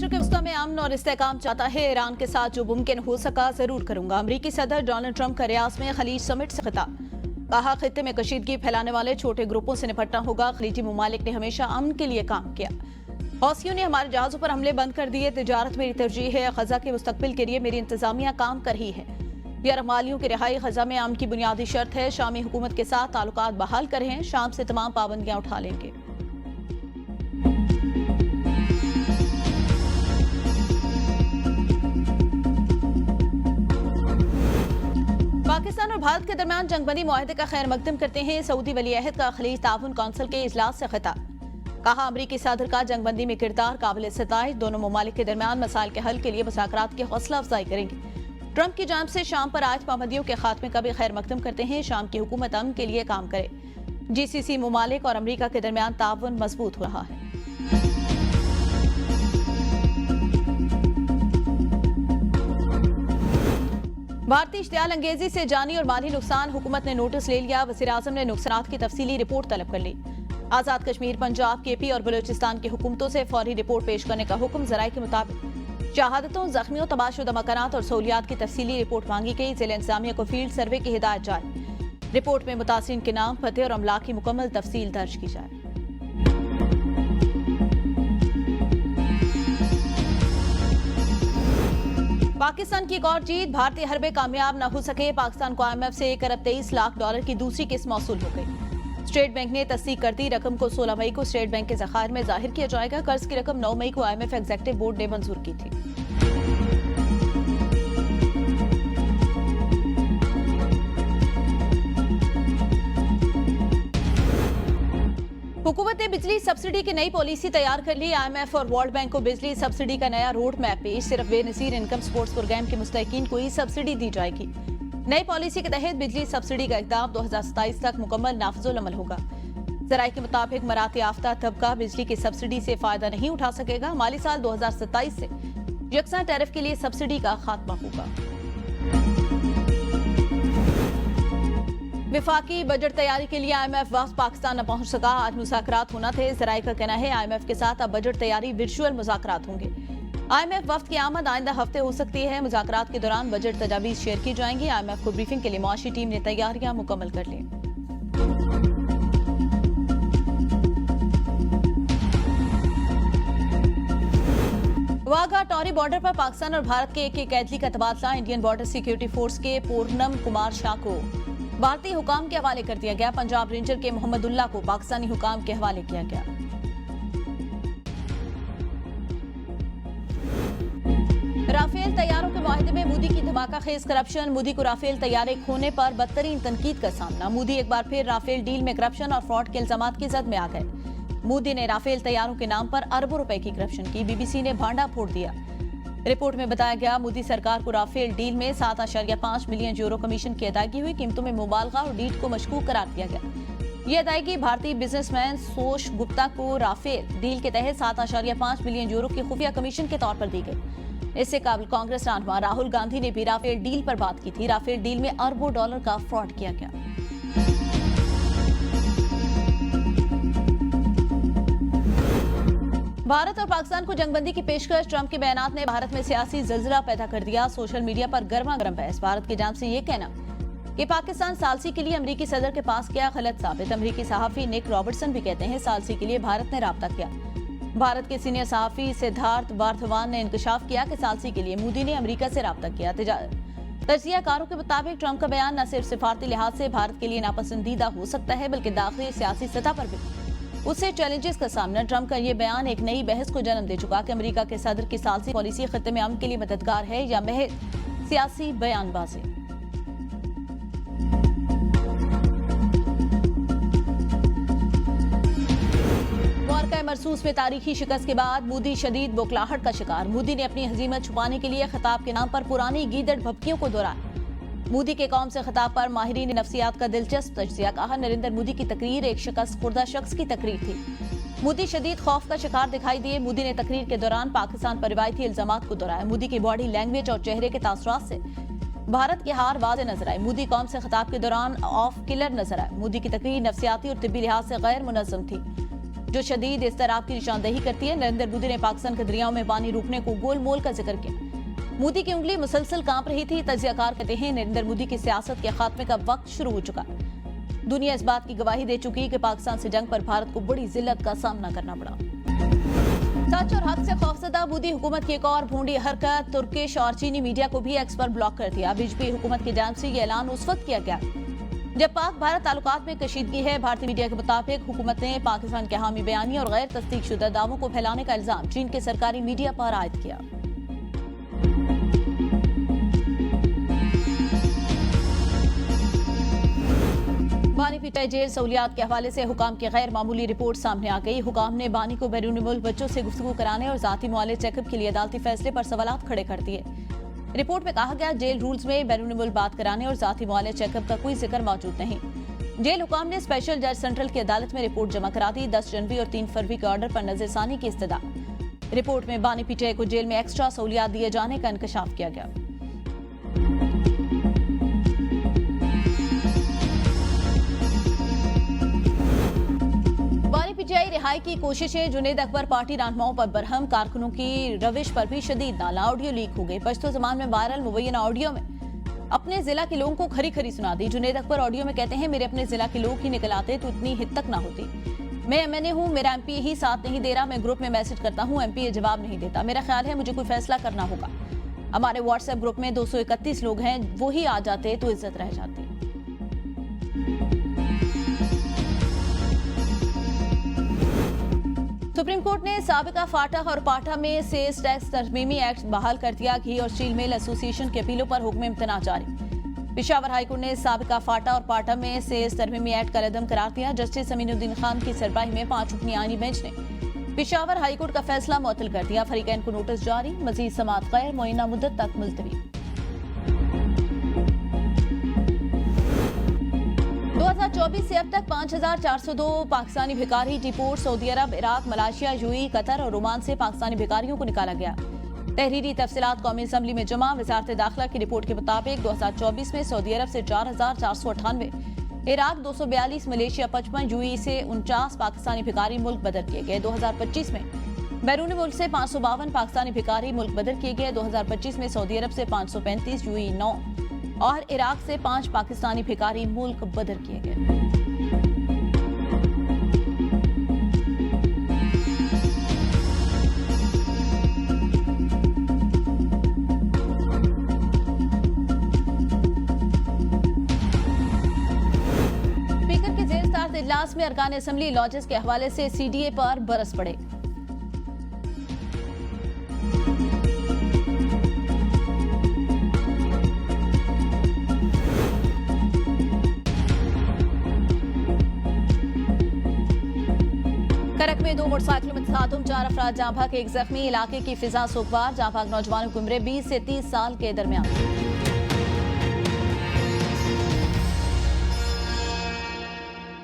मिस्र के वस्ता में अमन और इस्तेहकाम चाहता है। ईरान के साथ जो मुमकिन हो सका जरूर करूंगा। अमरीकी सदर डोनाल्ड ट्रंप का रियाद में खलीज समिट से खिताब। कहा, खित्ते में कशीदगी फैलाने वाले छोटे ग्रुपों से निपटना होगा। खलीजी ममालिक ने हमेशा अमन के लिए काम किया। हौसियों ने हमारे जहाजों पर हमले बंद कर दिए। तिजारत मेरी तरजीह है। खजा के मुस्तकबिल के लिए मेरी इंतजामिया काम कर रही है। यरगमालियों की रिहाई खजा में अमन की बुनियादी शर्त है। शामी हुकूमत के साथ ताल्लुकात बहाल करें। शाम से तमाम पाबंदियां उठा लेंगे। पाकिस्तान और भारत के दरमियान जंगबंदी मुआहदे का खैर मकदम करते हैं। सऊदी वली अहद का खलीज ताउन कौंसिल के इजलास से खिताब। कहा, अमरीकी सदर का जंगबंदी में किरदार काबिल सताइश। दोनों ममालिक के दरमियान मसाइल के हल के लिए मुज़ाकरात की हौसला अफजाई करेंगे। ट्रंप की जानिब से शाम पर आयत पाबंदियों के खात्मे का भी खैर मकदम करते हैं। शाम की हुकूमत अमन के लिए काम करे। GCC ममालिक और अमरीका के दरमियान ताउन मजबूत हो रहा है। भारतीय इश्तियाल अंगेजी से जानी और माली नुकसान हुकूमत ने नोटिस ले लिया। वज़ीर आज़म ने नुकसानात की तफसीली रिपोर्ट तलब कर ली। आज़ाद कश्मीर, पंजाब, KP और बलूचिस्तान की हुकूमतों से फौरी रिपोर्ट पेश करने का हुक्म। ज़राए के मुताबिक शहादतों, जख्मियों, तबाहशुदा मकानात और सहूलियात की तफसीली रिपोर्ट मांगी गई। जिला इंतजामिया को फील्ड सर्वे की हिदायत जारी। रिपोर्ट में मुतासिरीन के नाम, पते और अमलाक की मुकम्मल तफसील दर्ज की जाए। पाकिस्तान की एक और जीत। भारतीय हरबे कामयाब न हो सके। पाकिस्तान को IMF से $1,23,00,000 की दूसरी किस्त मौसूल हो गई। स्टेट बैंक ने तस्दीक कर दी। रकम को 16 मई को स्टेट बैंक के ज़खायर में जाहिर किया जाएगा। कर्ज की रकम 9 मई को IMF एग्जीक्यूटिव बोर्ड ने मंजूर की थी। हुकूमत ने बिजली सब्सिडी की नई पॉलिसी तैयार कर ली। IMF और वर्ल्ड बैंक को बिजली सब्सिडी का नया रोड मैप पेश। सिर्फ बेनजीर इनकम सपोर्ट प्रोग्राम के मुस्तहिकीन को ही सब्सिडी दी जाएगी। नई पॉलिसी के तहत बिजली सब्सिडी का इक़दाम 2027 तक मुकम्मल नाफिजुल अमल होगा। ज़राए के मुताबिक मराते याफ्ता तबका बिजली की सब्सिडी से फायदा नहीं उठा सकेगा। माली साल 2027 से यकसा टैरिफ के लिए सब्सिडी का खात्मा होगा। विफाकी बजट तैयारी के लिए IMF वफ्द पाकिस्तान न पहुंच सका। आज मुज़ाकरात होना थे। ज़राए का कहना है IMF के साथ अब बजट तैयारी वर्चुअल मुज़ाकरात होंगे। IMF वफ्द की आमद आइंदा हफ्ते हो सकती है। मुज़ाकरात के दौरान बजट तजावीज़ शेयर की जाएंगी। IMF को ब्रीफिंग के लिए मुआशी टीम ने तैयारियां मुकम्मल कर ली। वाघा टॉरी बॉर्डर पर पाकिस्तान और भारत के एक कैदी का तबादला। इंडियन बॉर्डर सिक्योरिटी फोर्स के पूर्णम कुमार शाह को भारतीय हुकाम के हवाले कर दिया गया। पंजाब रेंजर के मोहम्मदुल्लाह को पाकिस्तानी हुकाम के हवाले किया गया। राफेल तैयारों के मुआहदे में मोदी की धमाकाखेज करप्शन। मोदी को राफेल तैयारे खोने पर बदतरीन तनकीद का सामना। मोदी एक बार फिर राफेल डील में करप्शन और फ्रॉड के इल्जामात की जद में आ गए। मोदी ने राफेल तैयारों के नाम पर अरबों रुपए की करप्शन की। BBC ने भांडा फोड़ दिया। रिपोर्ट में बताया गया, मोदी सरकार को राफेल डील में 7.5 मिलियन यूरो कमीशन की अदायगी हुई। कीमतों में मुबालगा और डील को मशकूक करार दिया गया। ये अदायगी भारतीय बिजनेसमैन सोश गुप्ता को राफेल डील के तहत 7.5 मिलियन यूरो की खुफिया कमीशन के तौर पर दी गई। इससे काबिल कांग्रेस रहनुमा राहुल गांधी ने भी राफेल डील पर बात की थी। राफेल डील में अरबों डॉलर का फ्रॉड किया गया। भारत और पाकिस्तान को जंगबंदी की पेशकश। ट्रंप के बयानात ने भारत में सियासी ज़लज़ला पैदा कर दिया। सोशल मीडिया पर गर्मा गर्म बहस। भारत की जानिब से ये कहना कि पाकिस्तान सालसी के लिए अमरीकी सदर के पास गया, गलत साबित। अमरीकी सहाफ़ी निक रॉबर्टसन भी कहते हैं सालसी के लिए भारत ने राब्ता किया। भारत के सीनियर सहाफ़ी सिद्धार्थ वार्थवान ने इंकशाफ किया कि सालसी के लिए मोदी ने अमरीका से राब्ता किया। तजियाकारों के मुताबिक ट्रंप का बयान न सिर्फ सिफारती लिहाज से भारत के लिए नापसंदीदा हो सकता है, बल्कि दाखिली सियासी सतह पर भी उससे चैलेंजेस का सामना। ट्रंप का यह बयान एक नई बहस को जन्म दे चुका कि अमेरिका के सदर की सालसी पॉलिसी खत्ते में अमन के लिए मददगार है या महज सियासी बयानबाजी। वाक़या मरसूस में तारीखी शिकस्त के बाद मोदी शदीद बौखलाहट का शिकार। मोदी ने अपनी हजीमत छुपाने के लिए खिताब के नाम पर पुरानी गीदड़ भभकियों को दोहराया। मोदी के कौम से खिताब पर माहिरीन नफ्सियात का दिलचस्प तज्जिया। कहा, नरेंद्र मोदी की तकरीर एक शिकस्त खुर्दा शख्स की तकरीर थी। मोदी शदीद खौफ का शिकार दिखाई दिए। मोदी ने तकरीर के दौरान पाकिस्तान पर रिवायती इल्जामात को दोहराया। मोदी की बॉडी लैंग्वेज और चेहरे के तासुरात से भारत की हार वाज़े नजर आई। मोदी कौम से खिताब के दौरान ऑफ किलर नजर आए। मोदी की तकरीर नफ्सियाती और तिब्बी लिहाज से गैर मुनज़्ज़म थी। जो शदीद इज़्तिराब की निशानदेही करती है। नरेंद्र मोदी ने पाकिस्तान के दरियाओं में पानी रोकने को गोलमोल का जिक्र किया। मोदी की उंगली मुसलसल कांप रही थी। तजियाकार कहते हैं नरेंद्र मोदी की सियासत के खात्मे का वक्त शुरू हो चुका। दुनिया इस बात की गवाही दे चुकी कि पाकिस्तान से जंग पर भारत को बड़ी जिल्लत का सामना करना पड़ा। सच और हक से खौफजदा मोदी हुकूमत की एक और भोंडी हरकत, तुर्किश और चीनी मीडिया को भी एक्स पर ब्लॉक कर दिया। बीजेपी हुकूमत की जानिब से ये ऐलान उस वक्त किया गया जब पाक भारत ताल्लुकात में कशीदगी है। भारतीय मीडिया के मुताबिक हुकूमत ने पाकिस्तान के हामी बयानी और गैर तस्दीक शुदा दावों को फैलाने का इल्जाम चीन के सरकारी मीडिया पर आयद किया। बानी पीटीआई जेल सहूलियात के हवाले से हुकाम की गैर मामूली रिपोर्ट सामने आ गई। हुकाम ने बानी को बैरून मुल्क बच्चों से गुफ्तगू कराने और जाती मुआले चेकअप के लिए अदालती फैसले पर सवालात खड़े कर दिए। रिपोर्ट में कहा गया जेल रूल्स में बैरून मुल्क बात कराने और जाती मुआले चेकअप का कोई जिक्र मौजूद नहीं। जेल हुकाम ने स्पेशल जज सेंट्रल की अदालत में रिपोर्ट जमा करा दी। 10 जनवरी और 3 फरवरी के ऑर्डर पर नजरसानी की इस्तदा। रिपोर्ट में बानी पीटीआई को जेल में एक्स्ट्रा सहूलियात दिए जाने का इंकशाफ किया गया। पीटीआई रिहाई की कोशिशें, जुनेद अकबर पार्टी रहनुमाओं पर बरहम, कारकुनों की रविश पर भी शदीद नाला। ऑडियो लीक हो गई। पश्तो ज़बान में वायरल मुबैना ऑडियो में अपने जिला के लोगों को खरी खरी सुना दी। जुनेद अकबर ऑडियो में कहते हैं मेरे अपने जिला के लोग ही निकल आते तो इतनी हित तक ना होती। मैं एमएनए हूँ, मेरा एमपी ही साथ नहीं दे रहा। मैं ग्रुप में मैसेज करता हूँ, एमपी ये जवाब नहीं देता। मेरा ख्याल है मुझे कोई फैसला करना होगा। हमारे व्हाट्सएप ग्रुप में 231 लोग हैं, वो ही आ जाते तो इज्जत रह जाती। सुप्रीम कोर्ट ने साबिका फाटा और पाटा में सेल्स टैक्स तरमीमी एक्ट बहाल कर दिया। घी और स्टील मिल एसोसिएशन के अपीलों पर हुक्म इम्तना जारी। पेशावर हाईकोर्ट ने साबिका फाटा और पाटा में सेल्स तरमीमी एक्ट का रद्दम करार दिया। जस्टिस अमीनुद्दीन खान की सरबराही में 5 रुकनी आईनी बेंच ने पेशावर हाईकोर्ट का फैसला मुअत्तल कर दिया। फरीकैन को नोटिस जारी। मजीद समाअत गैर मुअय्यना मुद्दत तक मुलतवी। 2024 से अब तक 5402 पाकिस्तानी भिखारी डिपोर्ट सऊदी अरब, इराक, मलेशिया, यूएई, कतर और ओमान से पाकिस्तानी भिखारियों को निकाला गया। तहरीरी तफसीलात कौमी असम्बली में जमा। वजारत दाखिला की रिपोर्ट के मुताबिक 2024 में सऊदी अरब से 4498, इराक 242, मलेशिया 55, यूएई से 49 पाकिस्तानी भिखारी मुल्क बदर किए गए। 2025 में बैरून मुल्क से 552 पाकिस्तानी भिखारी मुल्क बदर किए गए। 2025 में सऊदी अरब से 535, यूएई 9 और इराक से 5 पाकिस्तानी भिखारी मुल्क बदर किए गए। स्पीकर के जेर साथ इजलास में अरकान असम्बली लॉजेस के हवाले से सीडीए पर बरस पड़े। करक में 2 मोटरसाइकिलों में तसादुम, 4 अफराद जहां भाग, 1 जख्मी। इलाके की फिजा सोगवार। जहां भाग नौजवानों की उम्र 20 से 30 साल के दरमियान।